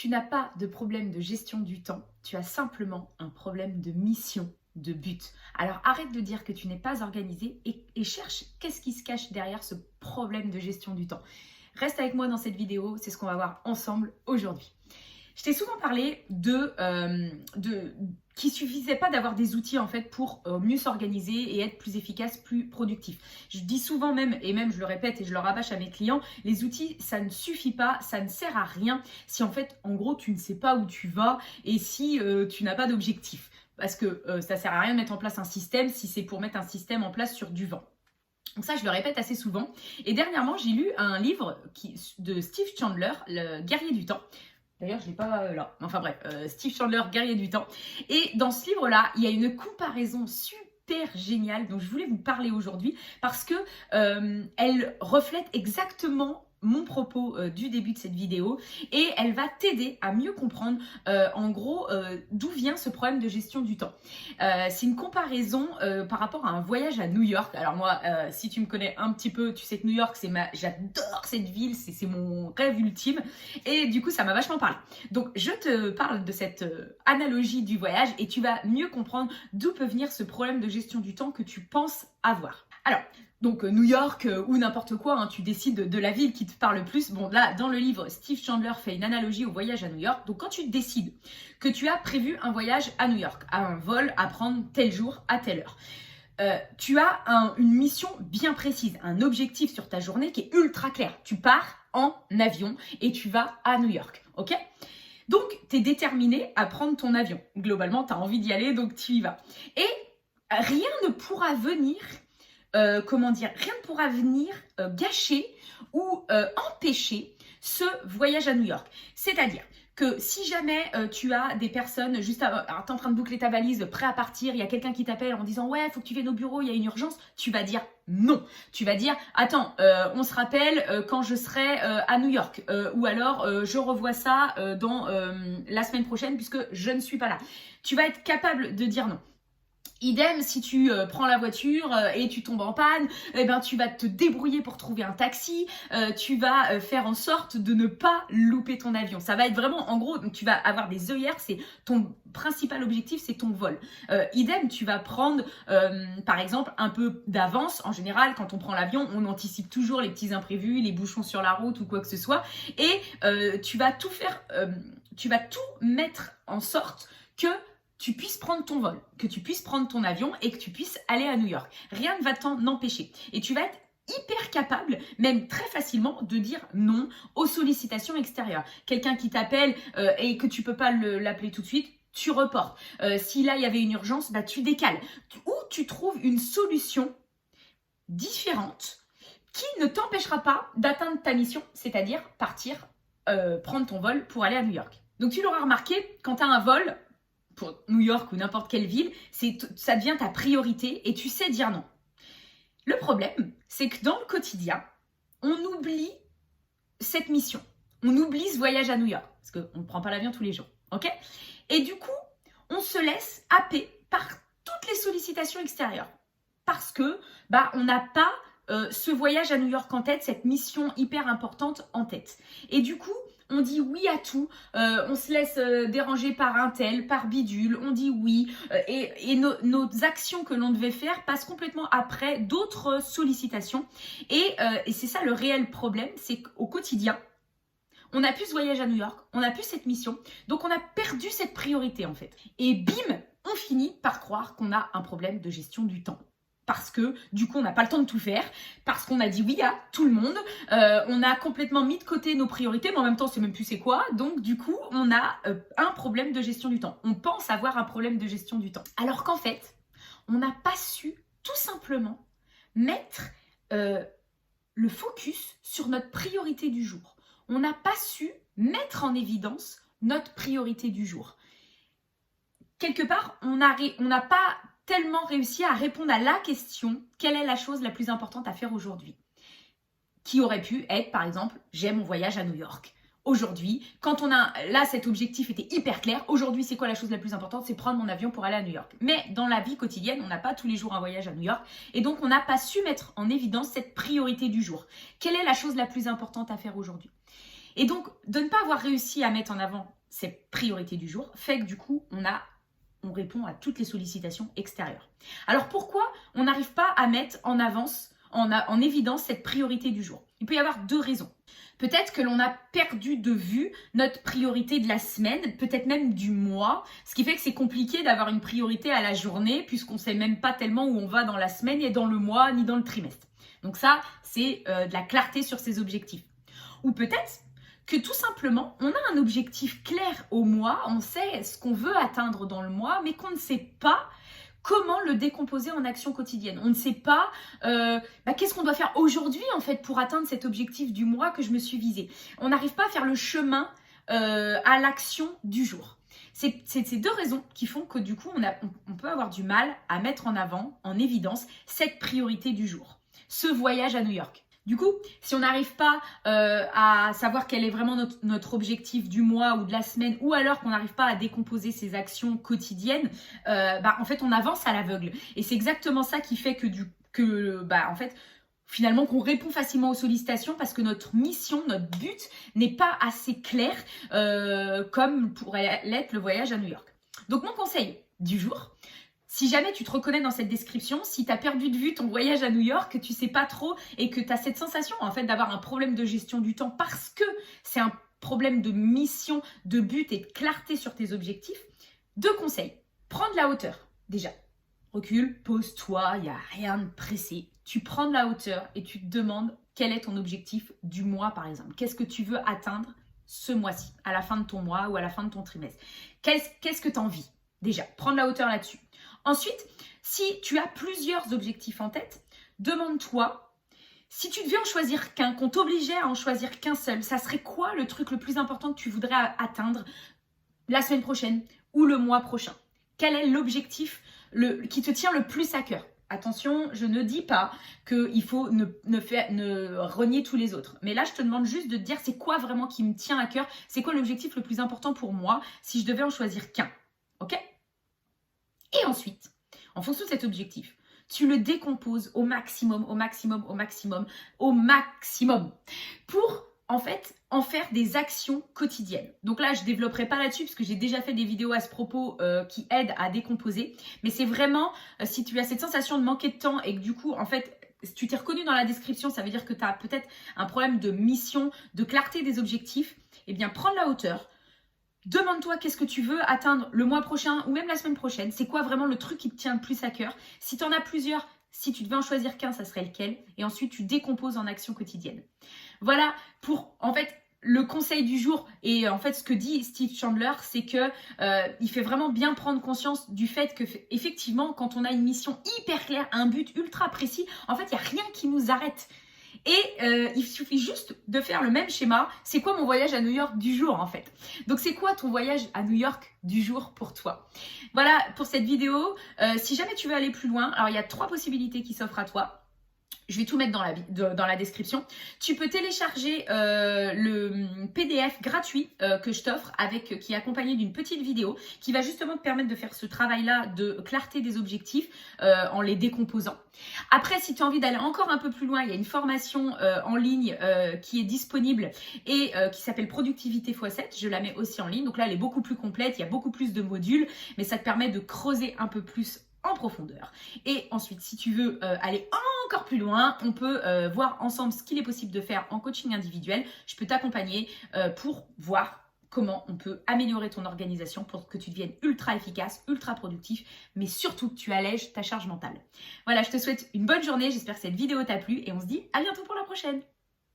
tu n'as pas de problème de gestion du temps, tu as simplement un problème de mission, de but. Alors arrête de dire que tu n'es pas organisé et cherche qu'est-ce qui se cache derrière ce problème de gestion du temps. Reste avec moi dans cette vidéo, c'est ce qu'on va voir ensemble aujourd'hui. Je t'ai souvent parlé qu'il ne suffisait pas d'avoir des outils en fait pour mieux s'organiser et être plus efficace, plus productif. Je dis souvent même, et même je le répète et je le rabâche à mes clients, les outils ça ne suffit pas, ça ne sert à rien si en fait en gros tu ne sais pas où tu vas et si tu n'as pas d'objectif. Parce que ça ne sert à rien de mettre en place un système si c'est pour mettre un système en place sur du vent. Donc ça, je le répète assez souvent. Et dernièrement, j'ai lu un livre de Steve Chandler, Le guerrier du temps. D'ailleurs, je ne l'ai pas là. Enfin bref, Steve Chandler, guerrier du temps. Et dans ce livre-là, il y a une comparaison super géniale dont je voulais vous parler aujourd'hui parce que elle reflète exactement mon propos du début de cette vidéo et elle va t'aider à mieux comprendre en gros d'où vient ce problème de gestion du temps. C'est une comparaison par rapport à un voyage à New York. Alors moi, si tu me connais un petit peu, tu sais que New York, j'adore cette ville, c'est mon rêve ultime et du coup ça m'a vachement parlé. Donc je te parle de cette analogie du voyage et tu vas mieux comprendre d'où peut venir ce problème de gestion du temps que tu penses avoir. Alors, donc New York ou n'importe quoi, hein, tu décides de la ville qui te parle le plus. Bon là, dans le livre, Steve Chandler fait une analogie au voyage à New York. Donc quand tu décides que tu as prévu un voyage à New York, à un vol à prendre tel jour, à telle heure, tu as une mission bien précise, un objectif sur ta journée qui est ultra clair. Tu pars en avion et tu vas à New York, ok ? Donc tu es déterminé à prendre ton avion. Globalement, tu as envie d'y aller, donc tu y vas. Et rien ne pourra venir... rien ne pourra venir gâcher ou empêcher ce voyage à New York. C'est-à-dire que si jamais tu as des personnes juste avant, alors t'es en train de boucler ta valise, prêt à partir, il y a quelqu'un qui t'appelle en disant ouais, faut que tu viennes au bureau, il y a une urgence, tu vas dire non. Tu vas dire attends, on se rappelle quand je serai à New York ou alors je revois ça dans la semaine prochaine puisque je ne suis pas là. Tu vas être capable de dire non. Idem, si tu prends la voiture et tu tombes en panne, eh ben, tu vas te débrouiller pour trouver un taxi, tu vas faire en sorte de ne pas louper ton avion. Ça va être vraiment, en gros, donc tu vas avoir des œillères, c'est ton principal objectif, c'est ton vol. Idem, tu vas prendre, par exemple, un peu d'avance. En général, quand on prend l'avion, on anticipe toujours les petits imprévus, les bouchons sur la route ou quoi que ce soit. Et tu vas tout faire, tu vas tout mettre en sorte que tu puisses prendre ton vol, que tu puisses prendre ton avion et que tu puisses aller à New York. Rien ne va t'en empêcher. Et tu vas être hyper capable, même très facilement, de dire non aux sollicitations extérieures. Quelqu'un qui t'appelle et que tu peux pas l'appeler tout de suite, tu reportes. Si là, il y avait une urgence, bah, tu décales. Ou tu trouves une solution différente qui ne t'empêchera pas d'atteindre ta mission, c'est-à-dire partir, prendre ton vol pour aller à New York. Donc tu l'auras remarqué, quand tu as un vol, pour New York ou n'importe quelle ville, ça devient ta priorité et tu sais dire non. Le problème, c'est que dans le quotidien, on oublie cette mission. On oublie ce voyage à New York parce qu'on ne prend pas l'avion tous les jours, ok ? Et du coup, on se laisse happer par toutes les sollicitations extérieures parce que on n'a pas ce voyage à New York en tête, cette mission hyper importante en tête. Et du coup, on dit oui à tout, on se laisse déranger par un tel, par bidule, on dit oui, et nos actions que l'on devait faire passent complètement après d'autres sollicitations. Et c'est ça le réel problème, c'est qu'au quotidien, on n'a plus ce voyage à New York, on n'a plus cette mission, donc on a perdu cette priorité en fait. Et bim, on finit par croire qu'on a un problème de gestion du temps. Parce que du coup on n'a pas le temps de tout faire, parce qu'on a dit oui à tout le monde, on a complètement mis de côté nos priorités, mais en même temps on sait même plus c'est quoi, donc du coup on a un problème de gestion du temps. On pense avoir un problème de gestion du temps. Alors qu'en fait, on n'a pas su tout simplement mettre le focus sur notre priorité du jour. On n'a pas su mettre en évidence notre priorité du jour. Quelque part, on n'a pas tellement réussi à répondre à la question « Quelle est la chose la plus importante à faire aujourd'hui ?» Qui aurait pu être, par exemple, « J'ai mon voyage à New York ». Aujourd'hui, quand on a, là cet objectif était hyper clair, aujourd'hui c'est quoi la chose la plus importante? C'est prendre mon avion pour aller à New York. Mais dans la vie quotidienne, on n'a pas tous les jours un voyage à New York et donc on n'a pas su mettre en évidence cette priorité du jour. Quelle est la chose la plus importante à faire aujourd'hui? Et donc, de ne pas avoir réussi à mettre en avant cette priorité du jour fait que du coup, on répond à toutes les sollicitations extérieures. Alors pourquoi on n'arrive pas à mettre en évidence cette priorité du jour? Il peut y avoir deux raisons. Peut-être que l'on a perdu de vue notre priorité de la semaine, peut-être même du mois, ce qui fait que c'est compliqué d'avoir une priorité à la journée puisqu'on ne sait même pas tellement où on va dans la semaine, et dans le mois, ni dans le trimestre. Donc ça, c'est de la clarté sur ses objectifs. Ou peut-être que tout simplement, on a un objectif clair au mois, on sait ce qu'on veut atteindre dans le mois, mais qu'on ne sait pas comment le décomposer en actions quotidiennes. On ne sait pas qu'est-ce qu'on doit faire aujourd'hui en fait pour atteindre cet objectif du mois que je me suis visé. On n'arrive pas à faire le chemin à l'action du jour. C'est ces deux raisons qui font que du coup, on peut avoir du mal à mettre en avant, en évidence, cette priorité du jour. Ce voyage à New York. Du coup, si on n'arrive pas à savoir quel est vraiment notre objectif du mois ou de la semaine, ou alors qu'on n'arrive pas à décomposer ces actions quotidiennes, en fait, on avance à l'aveugle. Et c'est exactement ça qui fait en fait, finalement, qu'on répond facilement aux sollicitations parce que notre mission, notre but n'est pas assez clair comme pourrait l'être le voyage à New York. Donc, mon conseil du jour, si jamais tu te reconnais dans cette description, si tu as perdu de vue ton voyage à New York, que tu sais pas trop et que tu as cette sensation en fait d'avoir un problème de gestion du temps parce que c'est un problème de mission, de but et de clarté sur tes objectifs, deux conseils. Prends de la hauteur déjà. Recule, pose-toi, il n'y a rien de pressé. Tu prends de la hauteur et tu te demandes quel est ton objectif du mois par exemple. Qu'est-ce que tu veux atteindre ce mois-ci, à la fin de ton mois ou à la fin de ton trimestre. Qu'est-ce que tu as envie? Déjà, prends de la hauteur là-dessus. Ensuite, si tu as plusieurs objectifs en tête, demande-toi, si tu devais en choisir qu'un, qu'on t'obligeait à en choisir qu'un seul, ça serait quoi le truc le plus important que tu voudrais atteindre la semaine prochaine ou le mois prochain? Quel est l'objectif qui te tient le plus à cœur? Attention, je ne dis pas qu'il faut ne renier tous les autres. Mais là, je te demande juste de te dire c'est quoi vraiment qui me tient à cœur, c'est quoi l'objectif le plus important pour moi si je devais en choisir qu'un. Ok? Et ensuite, en fonction de cet objectif, tu le décomposes au maximum pour en fait en faire des actions quotidiennes. Donc là, je ne développerai pas là-dessus parce que j'ai déjà fait des vidéos à ce propos qui aident à décomposer. Mais c'est vraiment, si tu as cette sensation de manquer de temps et que du coup, en fait, si tu t'es reconnu dans la description, ça veut dire que tu as peut-être un problème de mission, de clarté des objectifs, eh bien, prends de la hauteur. Demande-toi qu'est-ce que tu veux atteindre le mois prochain ou même la semaine prochaine. C'est quoi vraiment le truc qui te tient le plus à cœur? Si tu en as plusieurs, si tu devais en choisir qu'un, ça serait lequel? Et ensuite, tu décomposes en actions quotidiennes. Voilà pour, en fait, le conseil du jour. Et en fait, ce que dit Steve Chandler, c'est que il fait vraiment bien prendre conscience du fait que, effectivement, quand on a une mission hyper claire, un but ultra précis, en fait, il n'y a rien qui nous arrête. Et il suffit juste de faire le même schéma. C'est quoi mon voyage à New York du jour en fait? Donc c'est quoi ton voyage à New York du jour pour toi? Voilà pour cette vidéo. Si jamais tu veux aller plus loin, alors il y a 3 possibilités qui s'offrent à toi. Je vais tout mettre dans la description. Tu peux télécharger le PDF gratuit que je t'offre qui est accompagné d'une petite vidéo qui va justement te permettre de faire ce travail-là de clarté des objectifs en les décomposant. Après, si tu as envie d'aller encore un peu plus loin, il y a une formation en ligne qui est disponible et qui s'appelle Productivité x7. Je la mets aussi en ligne. Donc là, elle est beaucoup plus complète. Il y a beaucoup plus de modules, mais ça te permet de creuser un peu plus en profondeur. Et ensuite, si tu veux aller encore plus loin, on peut voir ensemble ce qu'il est possible de faire en coaching individuel. Je peux t'accompagner pour voir comment on peut améliorer ton organisation pour que tu deviennes ultra efficace, ultra productif, mais surtout que tu allèges ta charge mentale. Voilà, je te souhaite une bonne journée. J'espère que cette vidéo t'a plu et on se dit à bientôt pour la prochaine.